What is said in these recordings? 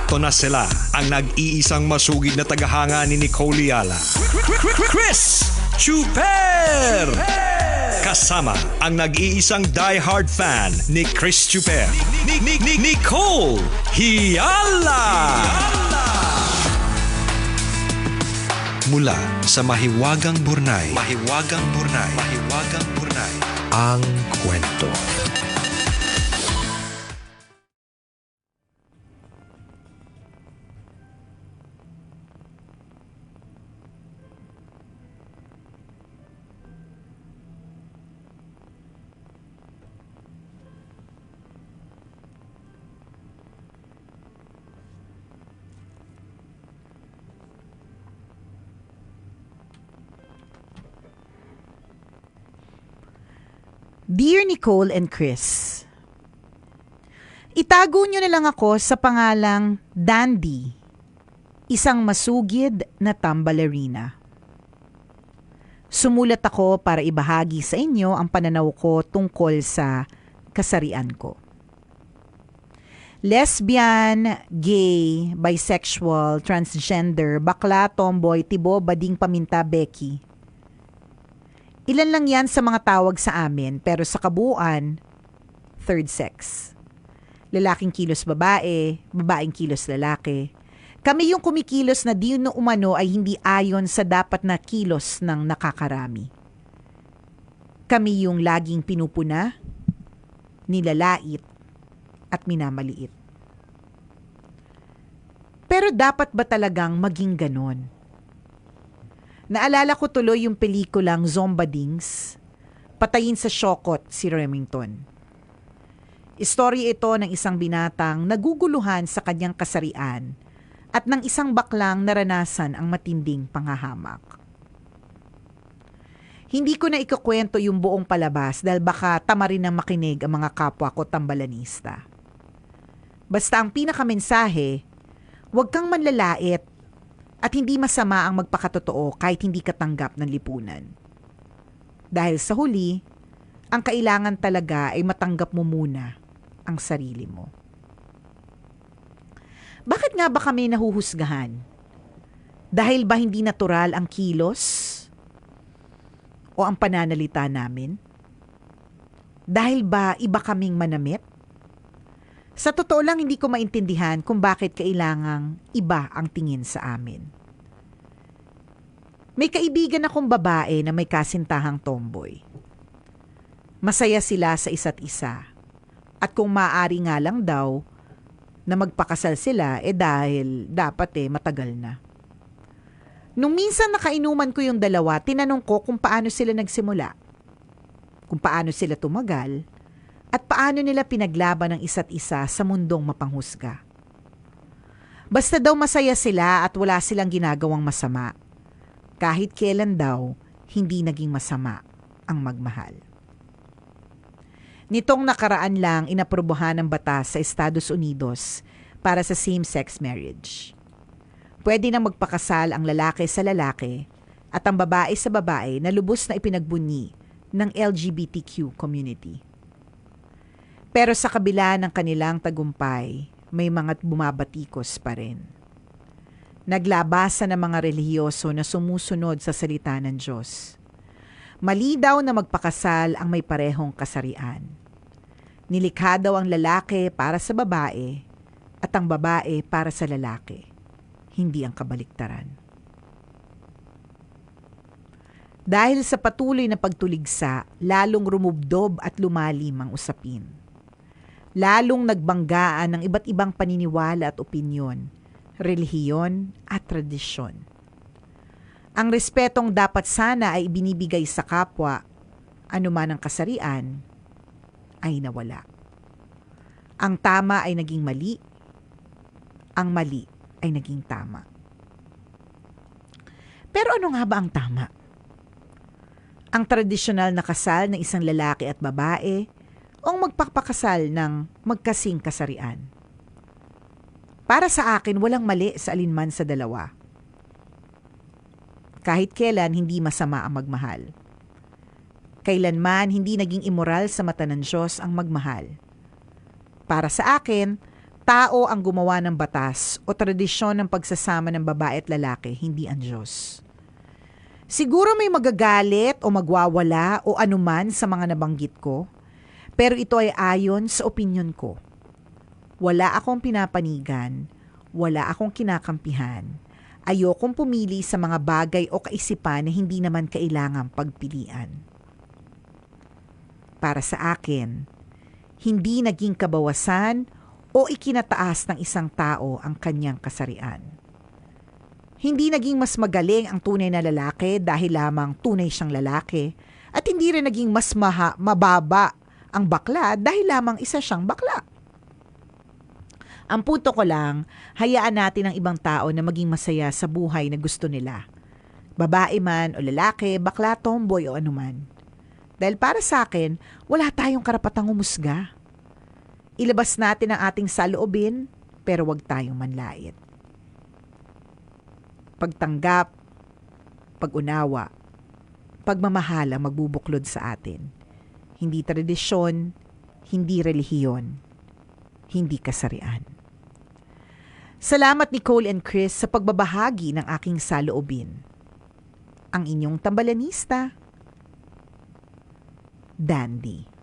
Eto na sila, ang nag-iisang masugid na tagahanga ni Nicole Yala. Chris Chuper! Kasama ang nag-iisang die-hard fan ni Chris Chuper, Nicole Yala! Mula sa Mahiwagang Burnay, ang kwento. Dear Nicole and Chris, itago nyo na lang ako sa pangalang Dandy, isang masugid na tambalerina. Sumulat ako para ibahagi sa inyo ang pananaw ko tungkol sa kasarian ko. Lesbian, gay, bisexual, transgender, bakla, tomboy, tibo, bading, paminta, Becky. Ilan lang yan sa mga tawag sa amin, pero sa kabuuan, third sex. Lalaking kilos babae, babaeng kilos lalaki. Kami yung kumikilos na di umano ay hindi ayon sa dapat na kilos ng nakakarami. Kami yung laging pinupuna, nilalait, at minamaliit. Pero dapat ba talagang maging ganon? Naalala ko tuloy yung pelikulang Zombadings, Patayin sa Shokot si Remington. Istorya ito ng isang binatang naguguluhan sa kanyang kasarian at ng isang baklang naranasan ang matinding panghahamak. Hindi ko na ikukwento yung buong palabas dahil baka tama rin ng makinig ang mga kapwa ko tambalanista. Basta ang pinakamensahe, huwag kang manlalait at hindi masama ang magpakatotoo kahit hindi katanggap ng lipunan. Dahil sa huli, ang kailangan talaga ay matanggap mo muna ang sarili mo. Bakit nga ba kami nahuhusgahan? Dahil ba hindi natural ang kilos o ang pananalita namin? Dahil ba iba kaming manamit? Sa totoo lang, hindi ko maintindihan kung bakit kailangang iba ang tingin sa amin. May kaibigan akong babae na may kasintahang tomboy. Masaya sila sa isa't isa. At kung maaari nga lang daw na magpakasal sila, dahil dapat matagal na. Nung minsan nakainuman ko yung dalawa, tinanong ko kung paano sila nagsimula. Kung paano sila tumagal, at paano nila pinaglaban ng isa't isa sa mundong mapanghusga. Basta daw masaya sila at wala silang ginagawang masama. Kahit kailan daw, hindi naging masama ang magmahal. Nitong nakaraan lang inaprubuhan ng batas sa Estados Unidos para sa same-sex marriage. Pwede nang magpakasal ang lalaki sa lalaki at ang babae sa babae na lubos na ipinagbunyi ng LGBTQ community. Pero sa kabila ng kanilang tagumpay, may mga bumabatikos pa rin. Naglabasan ng mga relihiyoso na sumusunod sa salita ng Diyos. Mali daw na magpakasal ang may parehong kasarian. Nilikha daw ang lalaki para sa babae at ang babae para sa lalaki, hindi ang kabaliktaran. Dahil sa patuloy na pagtuligsa, lalong rumubdob at lumalim ang usapin. Lalong nagbanggaan ng iba't ibang paniniwala at opinyon, relihiyon at tradisyon. Ang respetong dapat sana ay ibinibigay sa kapwa, anuman ang kasarian, ay nawala. Ang tama ay naging mali, ang mali ay naging tama. Pero ano nga ba ang tama? Ang tradisyonal na kasal ng isang lalaki at babae o magpapakasal ng magkasing kasarian? Para sa akin, walang mali sa alinman sa dalawa. Kahit kailan, hindi masama ang magmahal. Kailanman, hindi naging immoral sa mata ng Diyos ang magmahal. Para sa akin, Tao ang gumawa ng batas o tradisyon ng pagsasama ng babae at lalaki, hindi ang Diyos. Siguro may magagalit o magwawala o anuman sa mga nabanggit ko, pero ito ay ayon sa opinyon ko. Wala akong pinapanigan, wala akong kinakampihan. Ayokong pumili sa mga bagay o kaisipan na hindi naman kailangang pagpilian. Para sa akin, hindi naging kabawasan o ikinataas ng isang tao ang kanyang kasarian. Hindi naging mas magaling ang tunay na lalaki dahil lamang tunay siyang lalaki at hindi rin naging mas mababa ang bakla dahil lamang isa siyang bakla. Ang punto ko lang, hayaan natin ang ibang tao na maging masaya sa buhay na gusto nila. Babae man o lalaki, bakla, tomboy o anuman. Dahil para sa akin, wala tayong karapatang humusga. Ilabas natin ang ating saloobin, pero wag tayong manlait. Pagtanggap, pag-unawa, pagmamahal ang magbubuklod sa atin. Hindi tradisyon, hindi relihiyon, hindi kasarian. Salamat Nicole and Chris sa pagbabahagi ng aking saloobin. Ang inyong tambalanista, Dandy.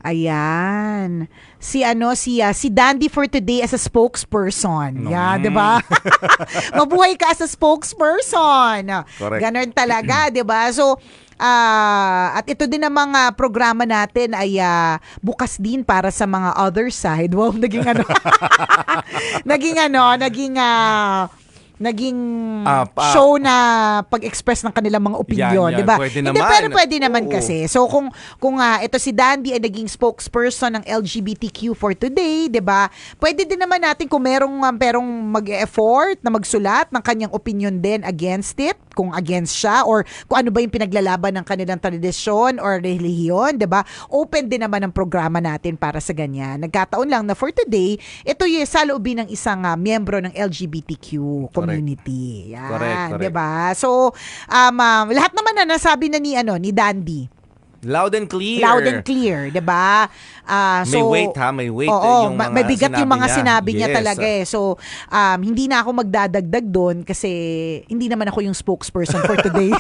Ayan. Si Dandy for today as a spokesperson. Yeah, 'di ba? Mabuhay ka as a spokesperson. Correct. Ganon talaga, 'di ba? So, at ito din ang mga programa natin ay bukas din para sa mga other side. Wow, naging show na pag-express ng kanilang mga opinion, Yan, 'di ba? pwede Hindi, naman. pero pwede naman Oo. kasi. So kung ito si Dandy ay naging spokesperson ng LGBTQ for today, 'di ba? Pwede din naman natin kung merong mag-effort na magsulat ng kanyang opinion din against it, kung against siya or kung ano ba yung pinaglalaban ng kanilang tradisyon or relihiyon, 'di ba? Open din naman ang programa natin para sa ganyan. Nagkataon lang na for today, ito yung saloobin ng isang miyembro ng LGBTQ community. Yan, Correct. 'di ba? So, lahat naman na nasabi na ni Dandy. Loud and clear. Loud and clear, 'di ba? May weight ha, may weight. Oo, yung mga may bigat yung mga sinabi niya Yes. talaga eh. So, hindi na ako magdadagdag doon kasi hindi naman ako yung spokesperson for today.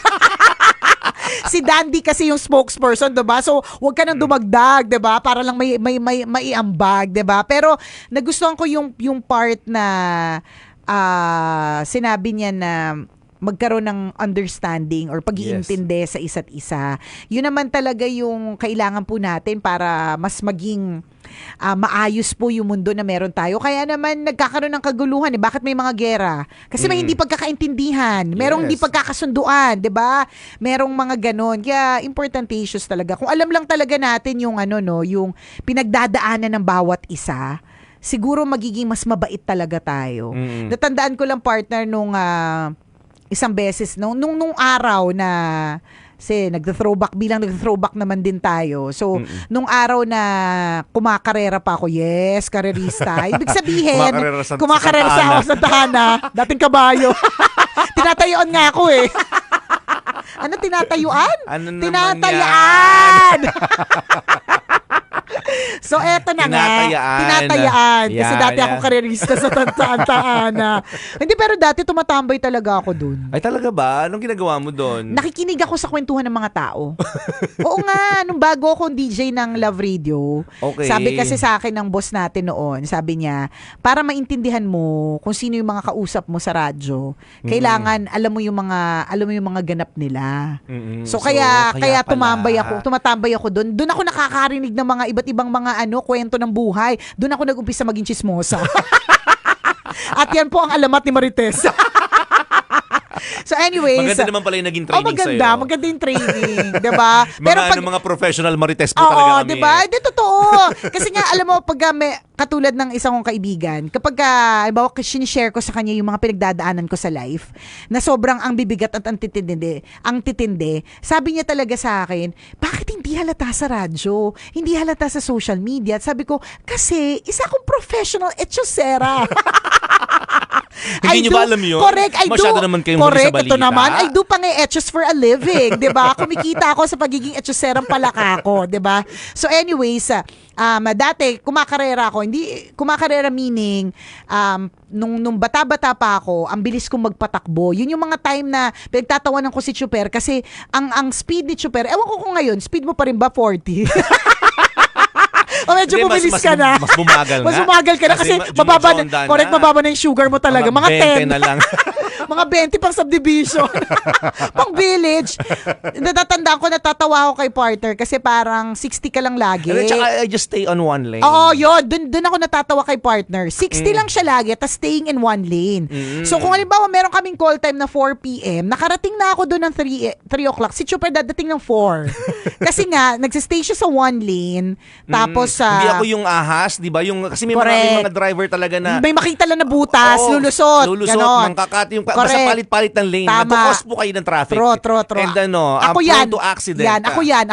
Si Dandy kasi yung spokesperson, 'di ba? So, wag ka nang dumagdag, 'di ba? Para lang may maiambag, 'di ba? Pero nagustuhan ko yung part na sinabi niya na magkaroon ng understanding or pag-iintindi sa isa't isa. Yun naman talaga yung kailangan po natin para mas maging maayos po yung mundo na meron tayo. Kaya naman nagkakaroon ng kaguluhan. Bakit may mga gera? Kasi may hindi pagkakaintindihan. Merong hindi pagkakasunduan, 'di ba? Merong mga ganon. Kaya important issues talaga. Kung alam lang talaga natin yung yung pinagdadaanan ng bawat isa, siguro magiging mas mabait talaga tayo. Natandaan ko lang partner nung isang beses nung araw na kasi nagthrowback naman din tayo. So, nung araw na kumakarera pa ako, yes, karerista. Ibig sabihin, kumakarera sa ako sa Tahana, dating kabayo. Tinatayuan nga ako eh. Ano tinatayuan? Ano naman Tinatayaan! So, eto na nga. Tinatayaan. Kasi dati ako karerista sa Tahana. Hindi, pero dati tumatambay talaga ako dun. Ay talaga ba? Anong ginagawa mo doon? Nakikinig ako sa kwentuhan ng mga tao. Oo nga, nung bago akong DJ ng Love Radio, Okay. sabi kasi sa akin ng boss natin noon, sabi niya, para maintindihan mo kung sino yung mga kausap mo sa radyo, kailangan alam mo yung mga ganap nila. So kaya pala. tumatambay ako doon. Doon ako nakakarinig ng mga iba't ibang mga kwento ng buhay. Doon ako nag-umpisa maging chismosa. At yan po ang alamat ni Marites. So anyways. Maganda naman pala yung naging training maganda. sa'yo. Maganda yung training. Diba? Mga professional marites po talaga kami. Diba? Hindi, totoo. Kasi nga, alam mo, pag may, katulad ng isang kong kaibigan, kapag, halimbawa, sinishare ko sa kanya yung mga pinagdadaanan ko sa life, na sobrang ang bibigat at ang titindi, sabi niya talaga sa akin, bakit hindi halata sa radyo? Hindi halata sa social media? At sabi ko, kasi, isa akong professional etyosera. Hindi nyo ba alam yun? Correct, I Masyado do. naman kayong huli sa balita. Ito naman, I do pang etchos for a living, 'di ba? Kumikita ako sa pagiging etchoserang palaka ko, 'di ba? So anyways, dati kumakarera ako, hindi kumakarera meaning nung bata-bata pa ako, ang bilis kong magpatakbo. Yun yung mga time na pinagtatawanan ko si Chuper kasi ang speed ni Chuper, ewan ko kung ngayon, speed mo pa rin ba 40? O medyo bumilis ka na. Mas bumagal Mas bumagal ka na kasi mababa na yung sugar mo talaga. Mga 10 na lang. Mga 20 pang subdivision. Pang village. Natatandaan ko, natatawa ako kay partner kasi parang 60 ka lang lagi. And then, tsaka, I just stay on one lane. Oo, yun. Dun ako natatawa kay partner. 60 lang siya lagi, tas staying in one lane. So kung halimbawa meron kaming call time na 4 p.m., nakarating na ako doon ng 3 o'clock. Si Chuper dadating ng 4. Kasi nga, nagsistay siya sa one lane. Tapos hindi ako yung ahas, di ba? Kasi may mga driver talaga na may makita lang na butas, lulusot. Ganon. Mangkakat yung basta palit-palit ng lane. Nagkukos po kayo ng traffic. True. And ako prone to accident. Ako yan.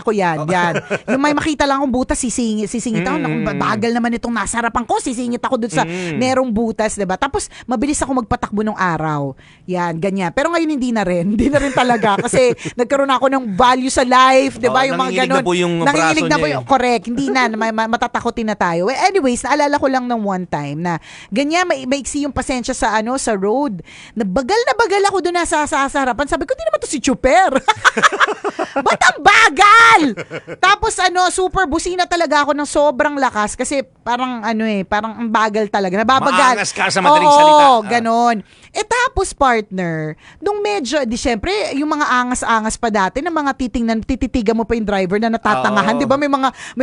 Yung may makita lang akong butas, sisingit ako. Bagal naman itong nasa harapan ko. Sisingit ako dun sa merong butas, diba? Tapos, mabilis ako magpatakbo ng araw. Yan, ganyan. Pero ngayon, hindi na rin. Hindi na rin talaga. Kasi, nagkaroon ako ng value sa life, diba? Yung mga ganun. Nanginginig na po yung correct. Hindi na. Matatakotin na tayo. Well, anyways, naalala ko lang ng one time na ganyan, maiksi yung pasensya sa road. Bagal ako doon sa harapan. Sabi ko, di naman to si Chuper. Ba't ang bagal? Tapos super busina talaga ako ng sobrang lakas kasi parang parang ang bagal talaga. Nababagal. Maangas ka sa madaling salita. Oo, ganon. Tapos partner, nung medyo, syempre, yung mga angas-angas pa dati na mga tititigan mo pa yung driver na natatangahan. Di ba? May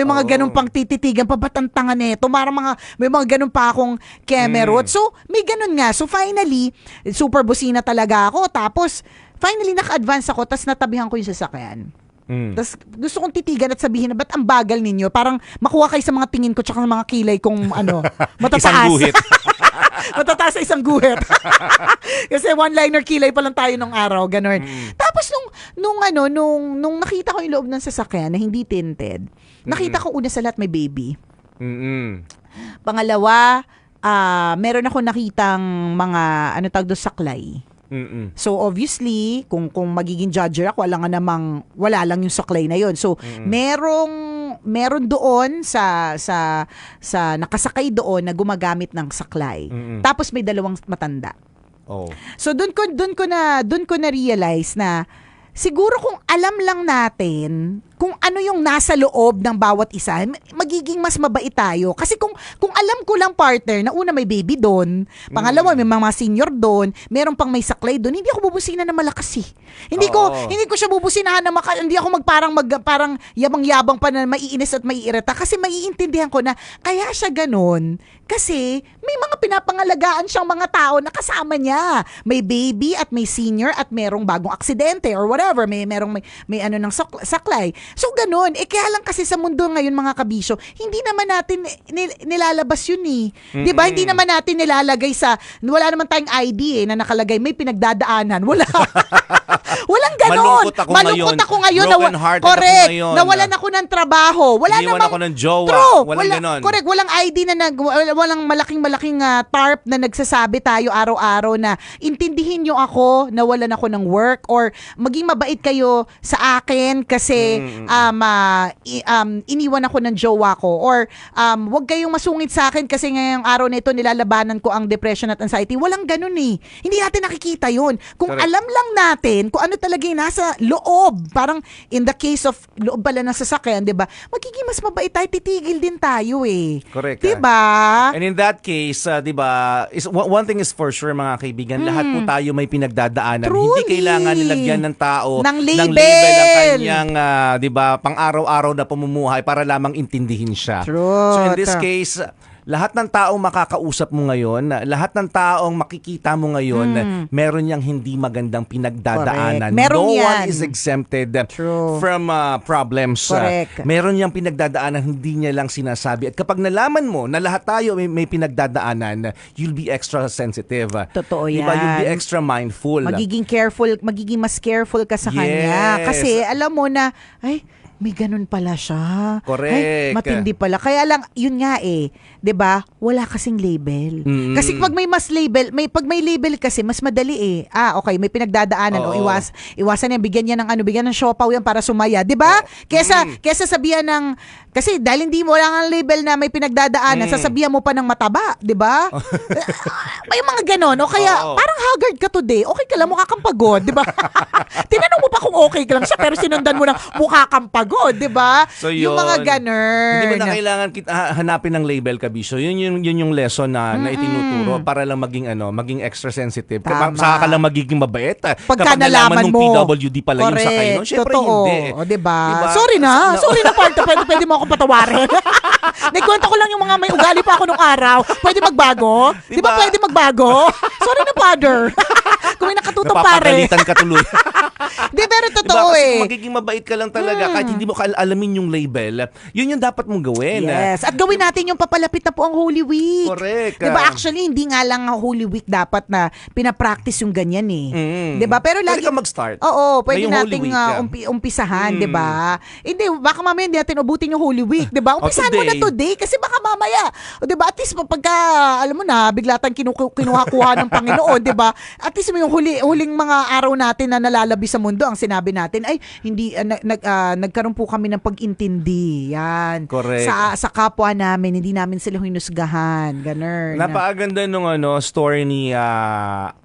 mga ganun pang tititigan pa. Ba't ang tanga neto? May mga ganun pa akong kemerot. So, may ganun nga. So, finally, super busina talaga ako. Tapos, finally, naka-advance ako. Tapos, natabihan ko yung sasakyan. Tapos, gusto kong titigan at sabihin na, ba't ang bagal ninyo? Parang makuha kayo sa mga tingin ko tsaka sa mga kilay kong matataas. Isang guhit. Matataas sa isang guhit. Kasi one-liner kilay pa lang tayo nung araw, ganun. Tapos nung nakita ko yung loob ng sasakyan na hindi tinted, nakita ko una sa lahat may baby. Pangalawa, meron ako nakitang mga tawag doon, saklay. So obviously, kung magiging judger ako, wala lang yung saklay na yon. So meron doon sa nakasakay doon na gumagamit ng saklay. Tapos may dalawang matanda. So doon ko na realize na siguro kung alam lang natin kung ano yung nasa loob ng bawat isa, magiging mas mabait tayo. Kasi kung alam ko lang, partner, na una may baby doon, pangalawa may mga senior doon, meron pang may saklay doon, hindi ako bubusina na malakas eh. Hindi ko siya bubusinahan na hindi ako parang yabang-yabang pa na maiinis at maiirita kasi maiintindihan ko na kaya siya ganun kasi may mga pinapangalagaan siyang mga tao na kasama niya. May baby at may senior at merong bagong aksidente or whatever, may ng saklay. So ganun, kaya lang kasi sa mundo ngayon mga kabisyo, hindi naman natin nilalabas yun eh. 'Di ba? Hindi naman natin nilalagay wala naman tayong ID na nakalagay may pinagdadaanan. Wala. Walang ganun. Malungkot ako ngayon. Correct. Nawalan ako ng trabaho. Iniwan ako ng jowa. True. Walang ganun. Correct. Walang ID walang malaking tarp na nagsasabi tayo araw-araw na intindihin nyo ako na walan ako ng work or maging mabait kayo sa akin kasi iniwan ako ng jowa ko or wag kayong masungit sa akin kasi ngayong araw na ito nilalabanan ko ang depression at anxiety. Walang ganun eh. Hindi natin nakikita yun. Kung Correct. alam lang natin kung ano talaga yung nasa loob, parang in the case of loob pala ng sasakyan, di ba? Magiging mas mabait tayo, titigil din tayo eh. Correct. Di ba? And in that case, di ba, one thing is for sure mga kaibigan, lahat po tayo may pinagdadaanan. Truly. Hindi kailangan nilagyan ng tao ng label ang kanyang, di ba, pang-araw-araw na pamumuhay para lamang intindihin siya. True. So in this case, lahat ng taong makakausap mo ngayon, lahat ng taong makikita mo ngayon, meron niyang hindi magandang pinagdadaanan. Correct. Meron No yan. one is exempted True. from problems. Correct. Meron niyang pinagdadaanan, hindi niya lang sinasabi. At kapag nalaman mo na lahat tayo may pinagdadaanan, you'll be extra sensitive. Totoo Diba? yan. You'll be extra mindful. Magiging mas careful ka sa kanya. Yes. Kasi alam mo na, ay, may ganun pala siya. Correct. Ay, matindi pala. Kaya lang, yun nga 'di ba? Wala kasing label. Kasi pag may label kasi, mas madali okay, may pinagdadaanan. Oo. Iwasan yan, bigyan ng siopaw yan para sumaya. 'Di ba? Kesa sabihan ng, kasi dahil hindi mo lang ang label na may pinagdadaanan, sasabihan mo pa ng mataba. 'Di ba? May mga ganon. O kaya, Oo. parang haggard ka today. Okay ka lang, mukha kang pagod. 'Di ba? Tinanong mo pa kung okay ka lang siya, pero sinundan mo ng mukha kang pagod. 'Di ba? So, Yung yun. mga ganon. Hindi mo na kailangan hanapin ng label, Kabisyo. Yun yung lesson na itinuturo para lang maging extra sensitive. Tama. Saka ka lang magiging mabait. Pagka Kapag nalaman nalaman mo. mong PWD pala yung sakay, no? Syempre Totoo. hindi. O, diba? Diba? Sorry na, partner. Pwede mo akong patawarin. Nagkwento ko lang yung mga may ugali pa ako nung araw. Pwede magbago? Di ba Diba? pwede magbago? Sorry na, father. Kung may nakatutong pare. Napapagalitan ka tuloy. Di, pero totoo Kasi magiging mabait ka lang talaga kahit hindi mo alamin yung label. Yun yung dapat mong gawin. Yes. At gawin natin yung papalapit na po ang Holy Week. Correct. Diba? Actually, hindi nga lang ang Holy Week dapat na pinapractice yung ganyan Diba? Pero Pwede lagi ka mag-start. Oo, pwede Ngayong Holy nating Week ka. umpisahan, diba? Hindi, baka mamaya hindi natin ubutin yung Holy Week, diba? Umpisahan mo na today kasi baka mamaya, diba? At least pagka, alam mo na, bigla tayong kinuha-kuha ng Panginoon, diba? At least yung huling mga araw natin na nalalabi sa mundo, ang sinabi natin ay hindi nagkaroon po kami ng pag-intindi. Yan. Correct. Sa kapwa namin, hindi namin sila hinusgahan. Ganun. Napakaganda nung story ni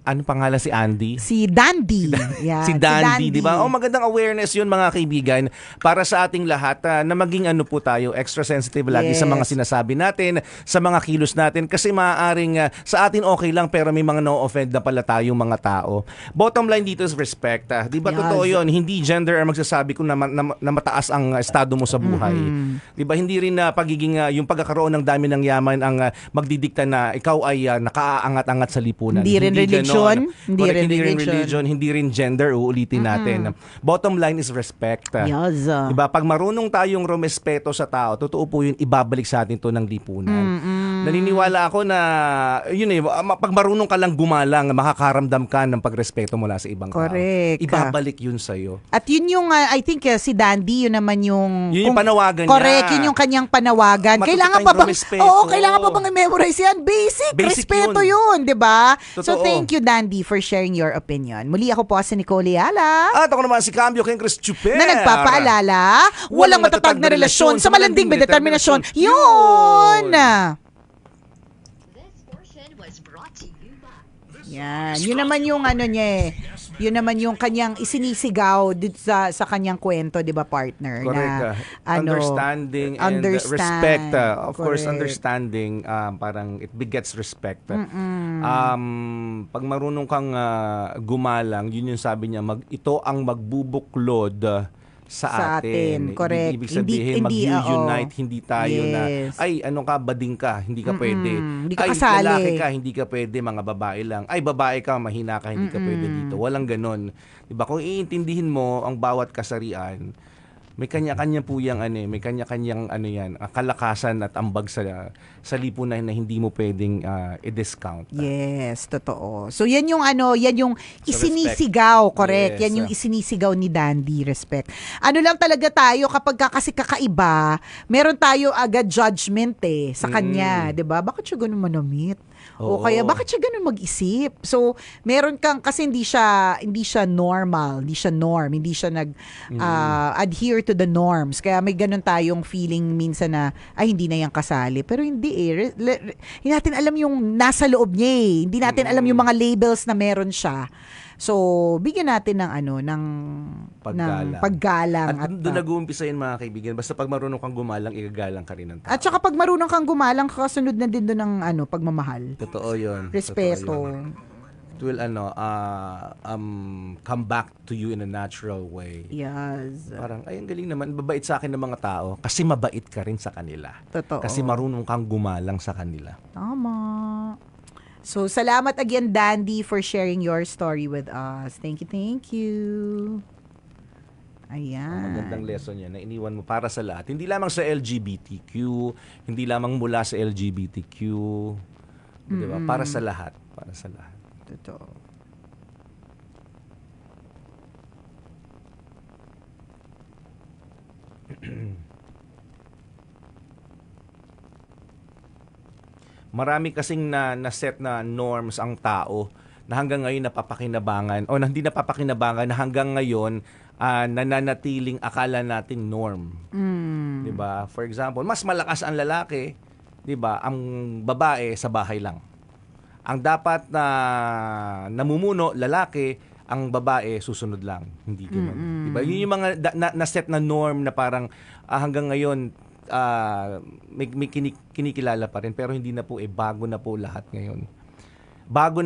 ano pangalan si Andy? Si Dandy. Yan. Si Dandy, di ba? Magandang awareness 'yun mga kaibigan para sa ating lahat na maging po tayo extra sensitive lagi sa mga sinasabi natin, sa mga kilos natin kasi maaaring sa atin okay lang pero may mga no-offend na pala tayong mga tao. Bottom line dito is respect. Di ba totoo 'yun? Hindi gender ang magsasabi kung na mataas ang estado mo sa buhay. Di ba? Hindi rin na pagiging yung pagkakaroon ng dami ng yaman ang magdidikta na ikaw ay nakaaangat-angat sa lipunan. Hindi rin religion. Hindi rin religion, hindi rin gender, uulitin natin. Bottom line is respect. Yes. Diba? Pag marunong tayong rumespeto sa tao, totoo po yun, ibabalik sa atin to ng lipunan. Naniniwala ako na, pag marunong ka lang gumalang, makakaramdam ka ng pagrespeto mula sa ibang Correct. tao. Ibabalik yun sa'yo. At yun yung, I think si Dandy, yun naman yung... Yun yung panawagan niya. Correct, yun yung kanyang panawagan. Matuto Kailangan tayong pa bang... rumespeto. Oo, kailangan pa bang i-memorize yan? Basic respeto yun, di ba? So Totoo. thank you, Dandy, for sharing your opinion. Muli ako po si Nicole Yala. At ako naman si Cambio King Chris Chuper. Na nagpapaalala, walang matatag na relasyon sa malanding may determinasyon. Yun! This portion was brought to you by Yan. Yun naman yung niya Yun naman yung kanyang isinisigaw dito sa kanyang kwento, 'di ba, partner? Correct. Na Understanding and respect. Of course, Correct. understanding parang it begets respect. Pag marunong kang gumalang, yun yung sabi niya, ito ang magbubuklod sa atin. Correct. Ibig sabihin, mag-unite, hindi tayo na, Yes. ay, ano ka, bading ka, hindi ka pwede. Hindi ka Ay, kasali. lalaki ka, hindi ka pwede, mga babae lang. Ay, babae ka, mahina ka, hindi ka pwede dito. Walang ganon. Diba? Kung iintindihin mo ang bawat kasarian, may kanya-kanya po yung may kanya-kanyang yan, kalakasan at ambag sa lipunan na hindi mo pwedeng i-discount. Yes, totoo. So yan yung yan yung So, isinisigaw, respect. correct? Yes. Yan yung isinisigaw ni Dandy, respect. Ano lang talaga tayo kapag kasi kakaiba, meron tayo agad judgment sa kanya, 'di ba? Bakit siya ganun manamit? O Oo. kaya bakit siya ganun mag-isip? So, meron kang kasi hindi siya normal, hindi siya norm, hindi siya adhere to the norms. Kaya may ganun tayong feeling minsan na ay hindi na yan kasali. Pero hindi hindi natin alam yung nasa loob niya Hindi natin alam yung mga labels na meron siya. So, bigyan natin ng ng paggalang. At doon nag-uumpisa yun, mga kaibigan. Basta pag marunong kang gumalang, igagalang ka rin ng tao. At saka pag marunong kang gumalang, kasunod na din doon ng pagmamahal. Totoo yun. Respeto. Totoo yun. It will come back to you in a natural way. Yes. Parang, ay, ang galing naman, babait sa akin ng mga tao kasi mabait ka rin sa kanila. Totoo. Kasi marunong kang gumalang sa kanila. Tama. So, salamat again, Dandy, for sharing your story with us. Thank you, thank you. Ang Ayan. magandang lesson yan na iniwan mo para sa lahat. Hindi lamang sa LGBTQ, hindi lamang mula sa LGBTQ, di ba? Para sa lahat. Para sa lahat. Totoo. Marami kasing na-set na norms ang tao na hanggang ngayon napapakinabangan o na hindi napapakinabangan na hanggang ngayon nananatiling akala nating norm. 'Di ba? For example, mas malakas ang lalaki, 'di ba? Ang babae sa bahay lang. Ang dapat na namumuno lalaki, ang babae susunod lang. Hindi ganoon. 'Di ba? Yun yung mga na-set na norm na parang hanggang ngayon may kinikilala pa rin pero hindi na po bago na po lahat ngayon. Bago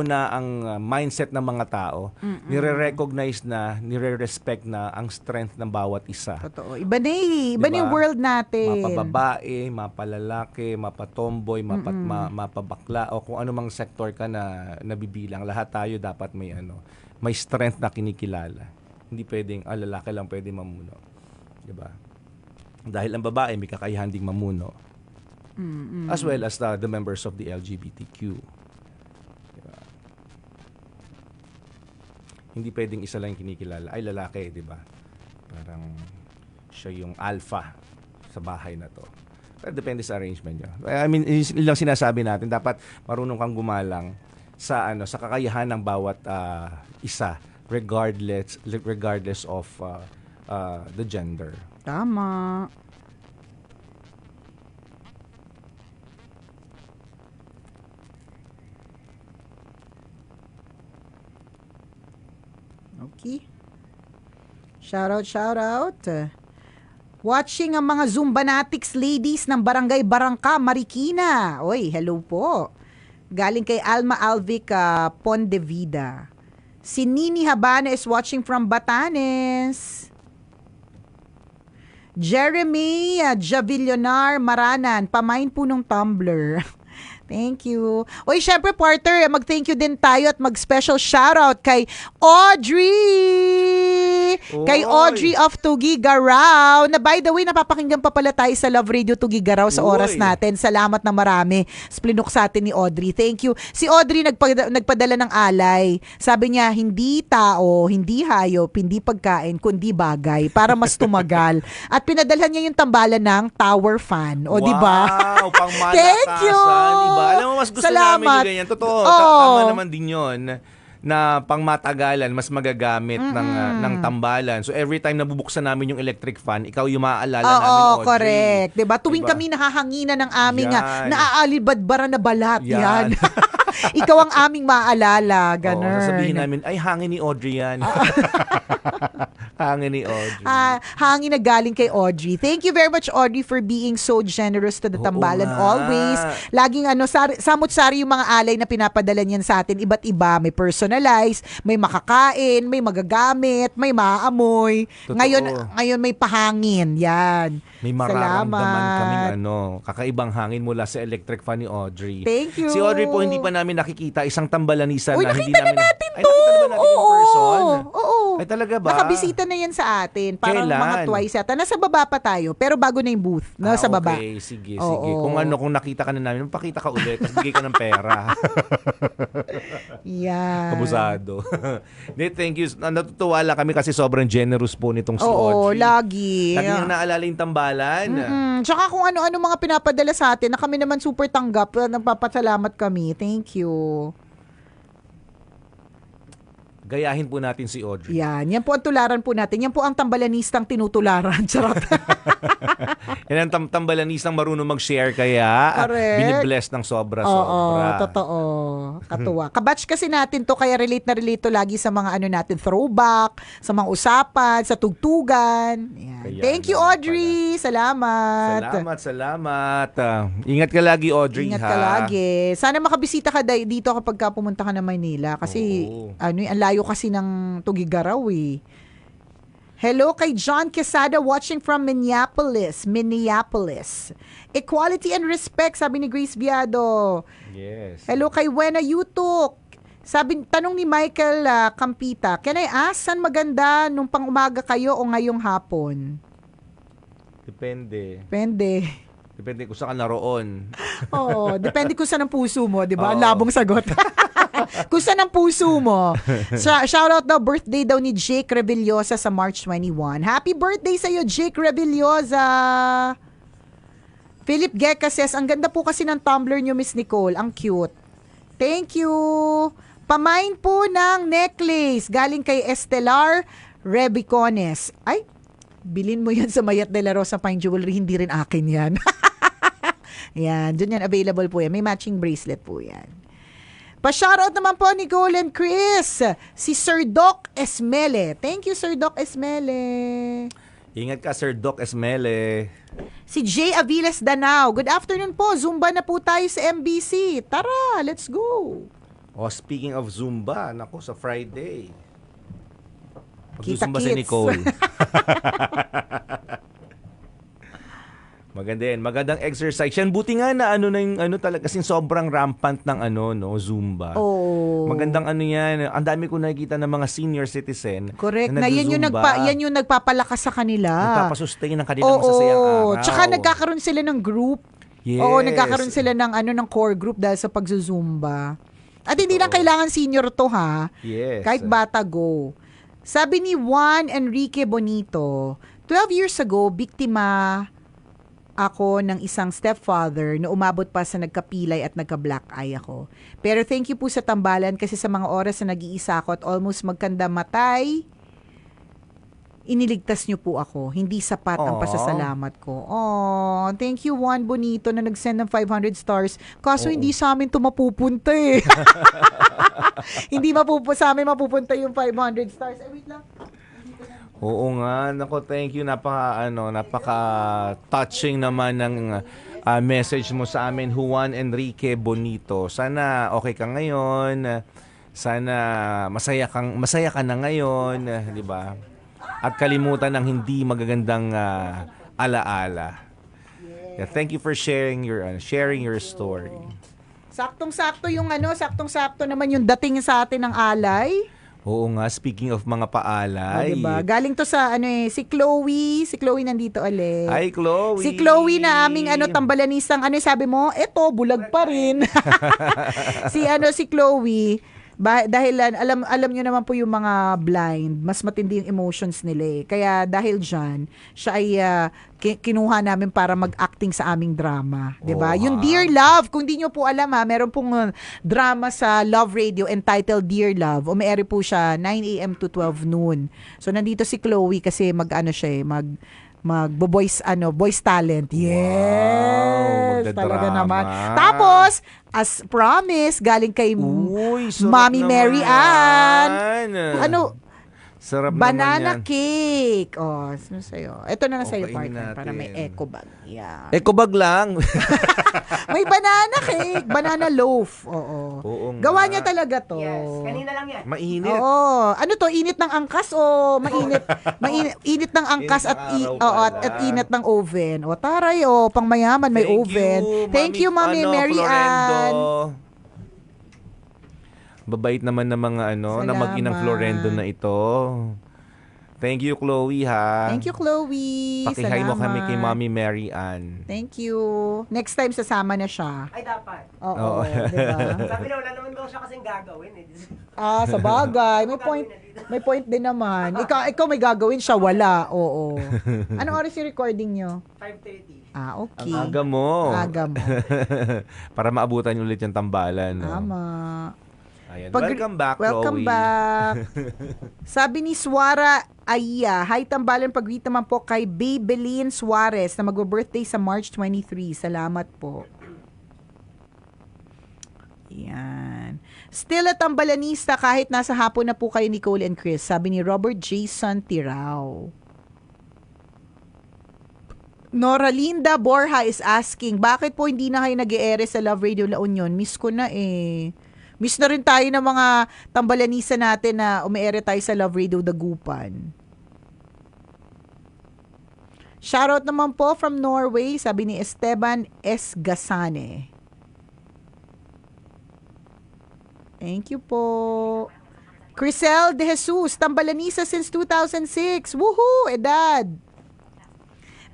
na ang mindset ng mga tao. Nire-recognize na, nire-respect na ang strength ng bawat isa. Totoo. Iba na eh. Iba na yung world natin. Mapababae, mapalalaki, mapatomboy, mapabakla o kung anumang sector ka na nabibilang. Lahat tayo dapat may strength na kinikilala. Hindi pwedeng lalaki lang pwede mamuno. 'Di ba? Dahil ang babae may kakayahan ding mamuno. As well as the members of the LGBTQ. Diba? Hindi pwedeng isa lang kinikilala. Ay, lalaki, di ba? Parang siya yung alpha sa bahay na to. Pero depende sa arrangement nyo. I mean, yun lang sinasabi natin. Dapat marunong kang gumalang sa kakayahan ng bawat isa regardless of the gender. Tama. Okay. Shout out. Watching ang mga Zumbanatics ladies ng Barangay Barangka, Marikina. Oy, hello po. Galing kay Alma Alvic Pondevida. Si Nini Habana is watching from Batanes. Jeremy Javillonar Maranan, pamain po nung Tumblr. Thank you. Oy, syempre, partner, mag-thank you din tayo at mag-special shoutout kay Audrey! Oy. Kay Audrey of Tugigaraw. Na by the way, napapakinggan pa pala tayo sa Love Radio Tugigaraw sa oras Oy. natin. Salamat na marami. Splinok sa atin ni Audrey. Thank you. Si Audrey nagpadala ng alay. Sabi niya, hindi tao, hindi hayop, hindi pagkain, kundi bagay para mas tumagal. At pinadalhan niya yung tambalan ng tower fan. O, di ba? Wow, pang malakasan. Thank you! Diba? Alam mo, mas gusto Salamat. namin yung ganyan. Totoo, Oo. tama naman din yun na pang matagalan, mas magagamit ng tambalan. So every time nabubuksan namin yung electric fan, ikaw yung maaalala namin, Oo, Audrey. correct. Diba? Tuwing Diba? kami nahahanginan ng aming Yan. naaalibadbara na balat. Yan. Yan. Ikaw ang aming maalala. Ganun. Oo, sasabihin namin, ay, hangin ni Audrey yan. Hangin ni Audrey. Hangin na galing kay Audrey. Thank you very much, Audrey, for being so generous to the Oo tambalan nga. always. Laging samut-sari yung mga alay na pinapadala niyan sa atin. Iba't iba. May personalized, may makakain, may magagamit, may maaamoy. Totoo. Ngayon may pahangin. Yan. May mararamdaman kaming Salamat. kakaibang hangin mula sa electric fan ni Audrey. Thank you. Si Audrey po hindi pa namin nakikita, isang tambalanisa Uy, na hindi nakita na namin natin Ay, to. nakita na ba natin in person? Oo. Ay, talaga ba? Nakabisita na yan sa atin. Parang Kailan? mga twice yata. Nasa baba pa tayo. Pero bago na yung booth. Nasa baba. Okay, sige. Oo. Kung nakita ka na namin, pakita ka ulit, tapos bigay ka ng pera. Yan. Abusado. Thank you. Natutuwa lang kami kasi sobrang generous po nitong si Oo, Audrey. lagi. Lagi niyang naalala yung tambalan. Tsaka kung ano-ano mga pinapadala sa atin na kami naman super tanggap. Nagpapasalamat kami. Thank you. Gayahin po natin si Audrey. Yan po ang tularan po natin. Yan po ang tambalanistang tinutularan. Charot. Yan ang tambalanistang marunong mag-share kaya Correct. binibless ng Oo, sobra-sobra. totoo. Katuwa. Kabatch kasi natin to, kaya relate na relate to lagi sa mga ano natin, throwback, sa mga usapan, sa tugtugan. Yan. Kaya Thank you, naman Audrey. Salamat. Salamat. Ingat ka lagi, Audrey. Ingat ha? ka lagi. Sana makabisita ka dito kapag ka pumunta ka ng Maynila. Kasi, Oo. ang layo kasi ng Tugigaraw eh. Hello kay John Quesada watching from Minneapolis. Equality and respect, sabi ni Grace Viado. Yes. Hello kay Wena Yutuk. Tanong ni Michael Campita, can I ask, saan maganda nung pang-umaga kayo o ngayong hapon? Depende. Depende kung saan ka naroon. Oo, depende kung saan ang puso mo, di ba? Labong sagot. Kung saan ang puso mo. Shoutout daw, birthday daw ni Jake Revillosa sa March 21. Happy birthday sa'yo, Jake Revillosa! Philip Gecka says, ang ganda po kasi ng tumbler nyo, Miss Nicole. Ang cute. Thank you! Pamain po ng necklace galing kay Estelar Rebicones. Ay, bilin mo yan sa Mayat de la Rosa Fine Jewelry. Hindi rin akin yan. Yan, dun yan. Available po yan. May matching bracelet po yan. Pa-shoutout naman po ni Golden Chris, si Sir Doc Esmele. Thank you, Sir Doc Esmele. Ingat ka, Sir Doc Esmele. Si Jay Aviles Danao. Good afternoon po. Zumba na po tayo sa MBC. Tara, let's go. Speaking of Zumba, nako sa Friday. Kita Magsusumba si kits. Nicole. Maganda yan. Magandang exercise yan. Buti nga na talaga kasi sobrang rampant ng Zumba. Oh. Magandang yan. Ang dami ko nakikita ng mga senior citizen. Correct. Na yan yung nagpapalakas sa kanila. Nagpapasustain ng kanilang masasayang araw. Tsaka nagkakaroon sila ng group. Yes. Oo, nagkakaroon sila ng core group dahil sa pagzuzumba. At hindi lang kailangan senior to ha. Yes. Kahit bata go. Sabi ni Juan Enrique Bonito, 12 years ago, biktima ako ng isang stepfather na umabot pa sa nagkapilay at nagka-black eye ako. Pero thank you po sa tambalan kasi sa mga oras na nag-iisa ako at almost magkanda matay, iniligtas niyo po ako. Hindi sapat ang pasasalamat ko. Oh, thank you Juan Bonito na nag-send ng 500 stars. Kaso hindi sa amin to mapupunta eh. Hindi sa amin mapupunta yung 500 stars. Wait lang. Oo nga, nako, thank you. Napaka-touching naman ng message mo sa amin, Juan Enrique Bonito. Sana okay ka ngayon. Sana masaya ka na ngayon, 'di ba? At kalimutan ng hindi magagandang alaala. Yeah, thank you for sharing your story. Saktong-sakto naman yung dating sa atin ng alay. Oo nga, speaking of mga paalay. Diba? Galing to sa si Chloe. Si Chloe nandito ulit. Hi, Chloe. Si Chloe na aming tambalanistang sabi mo, eto bulag pa rin. si Chloe, dahil alam niyo naman po yung mga blind, mas matindi yung emotions nila eh. Kaya dahil diyan, siya ay kinuha namin para mag-acting sa aming drama, 'di ba? Yung Dear Love, kung di niyo po alam meron pong drama sa Love Radio entitled Dear Love. Umiere po siya 9 AM to 12 noon. So nandito si Chloe kasi voice talent. Yes! Magdadrama. Talaga naman. Tapos, as promised, galing kay sarap Mommy naman Mary Ann. yan. Sarap Banana naman yan. cake. Sa'yo. Ito na sa'yo, Okay partner, natin. para may eco bag. Yeah. Ekobag lang. May banana cake. Banana loaf. Oo. Oo nga. Gawa niya talaga to. Yes, kanina lang yan. Mainit. Oo. Ano to? Init ng angkas o mainit? Init ng angkas Init ng araw pala. at init ng oven. O taray, pang mayaman may oven. Thank you, Mami Mary Ann. Babait naman ng mga na mag-inang Salamat. Florendo na ito. Thank you, Chloe, ha. Thank you, Chloe. Pakihay mo kami Salamat. kay Mommy Mary Ann. Thank you. Next time sasama na siya. Ay, dapat. Oo, Oo. diba? Sabi na, wala naman daw siya kasing gagawin eh. Sa bagay. May point din naman. Ikaw may gagawin siya, wala. Oo. Anong oras yung recording nyo? 5:30. Okay. Ang aga mo. Aga mo. Para maabutan ulit yung tambalan. No? Tama. Ayan. Welcome back, Welcome Chloe. back. Sabi ni Suara Aya, hi tambalan pag-greet naman po kay Babylin Suarez na mag-birthday sa March 23. Salamat po. Yan. Still a tambalanista kahit nasa hapon na po kayo Nicole and Chris. Sabi ni Robert Jason Tirao. Nora Linda Borja is asking, bakit po hindi na kayo nag-e-ere sa Love Radio La Union? Miss ko na eh. Miss na rin tayo ng mga tambalanisa natin na umi-ere tayo sa Love Radio Dagupan. Shoutout naman po from Norway, sabi ni Esteban S. Gasane. Thank you po. Crisel De Jesus, tambalanisa since 2006. Woohoo! Edad!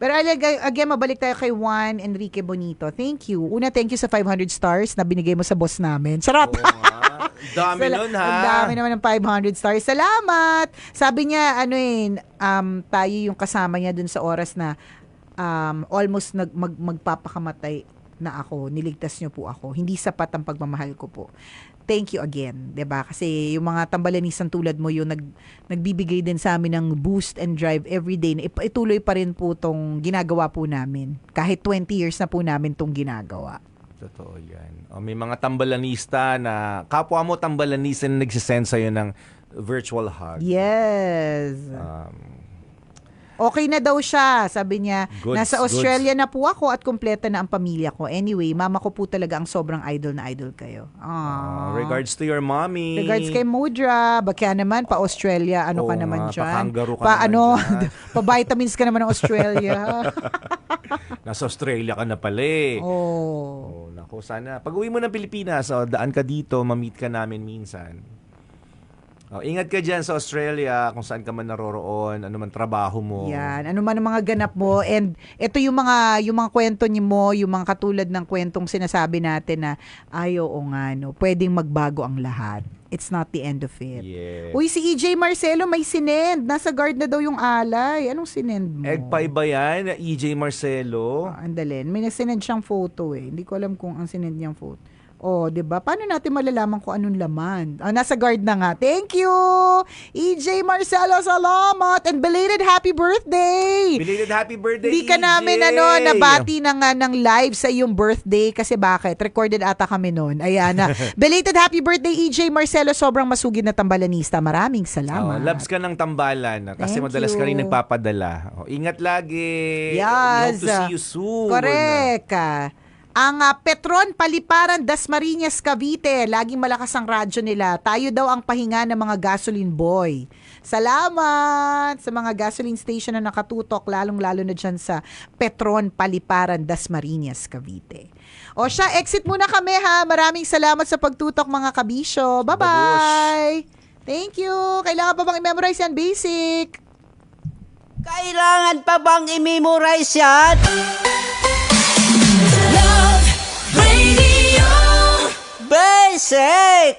Pero again, mabalik tayo kay Juan Enrique Bonito. Thank you. Una, thank you sa 500 stars na binigay mo sa boss namin. Sarap! Oo nga. Dami nun, ha? Ang dami naman ng 500 stars. Salamat! Sabi niya, tayo yung kasama niya dun sa oras na almost magpapakamatay na ako. Niligtas niyo po ako. Hindi sapat ang pagmamahal ko po. Thank you again, 'di ba? Kasi yung mga tambalanisan tulad mo yung nagbibigay din sa amin ng boost and drive every day na ituloy pa rin po tong ginagawa po namin. Kahit 20 years na po namin tong ginagawa. Totoo yan. O, may mga tambalanista na, kapwa mo tambalanista na nagsisend sa'yo ng virtual hug. Yes. Okay na daw siya, sabi niya. Goods, Nasa Australia na po ako at kumpleto na ang pamilya ko. Anyway, mama ko po talaga ang sobrang idol na idol kayo. Regards to your mommy. Regards kay Mudra. Baka naman, pa-Australia, ano ka Oo naman nga, dyan? pa-kangaroo ka naman dyan. Pa-vitamins ka naman ng Australia. Nasa Australia ka na pala eh. Oh. Naku, sana. Pag uwi mo ng Pilipinas, daan ka dito, ma-meet ka namin minsan. Ingat ka dyan sa Australia, kung saan ka man naroroon, ano man trabaho mo. Yan, ano man ang mga ganap mo. And ito yung mga kwento niyo mo, yung mga katulad ng kwentong sinasabi natin na o nga, no, pwedeng magbago ang lahat. It's not the end of it. Yes. Uy, si EJ Marcelo may sinend. Nasa guard na daw yung alay. Anong sinend mo? Egg pie ba yan, EJ Marcelo? Andalin. May nasinend siyang photo eh. Hindi ko alam kung ang sinend niyang photo. Oh, 'di ba? Paano natin malalaman kung anong laman? Nasa guard na nga. Thank you. EJ Marcelo, salamat and belated happy birthday. Belated happy birthday, Hindi ka EJ! namin nabati ng live sa iyong birthday kasi bakit? Recorded ata kami noon. Ayan na. Belated happy birthday EJ Marcelo, sobrang masugid na tambalanista. Maraming salamat. Labs ka ng tambalan kasi Thank madalas ka you. rin nagpapadala. Ingat lagi. Yes. We hope to see you soon. Correct. Ang Petron Paliparan Dasmariñas Cavite, laging malakas ang radyo nila. Tayo daw ang pahinga ng mga gasoline boy. Salamat sa mga gasoline station na nakatutok, lalong-lalo na dyan sa Petron Paliparan Dasmariñas Cavite. O siya, exit muna kami ha. Maraming salamat sa pagtutok mga kabisyo. Bye-bye! Thank you! Kailangan pa bang i-memorize yan? Basic! Kailangan pa bang i-memorize yan? Love Radio. Basic!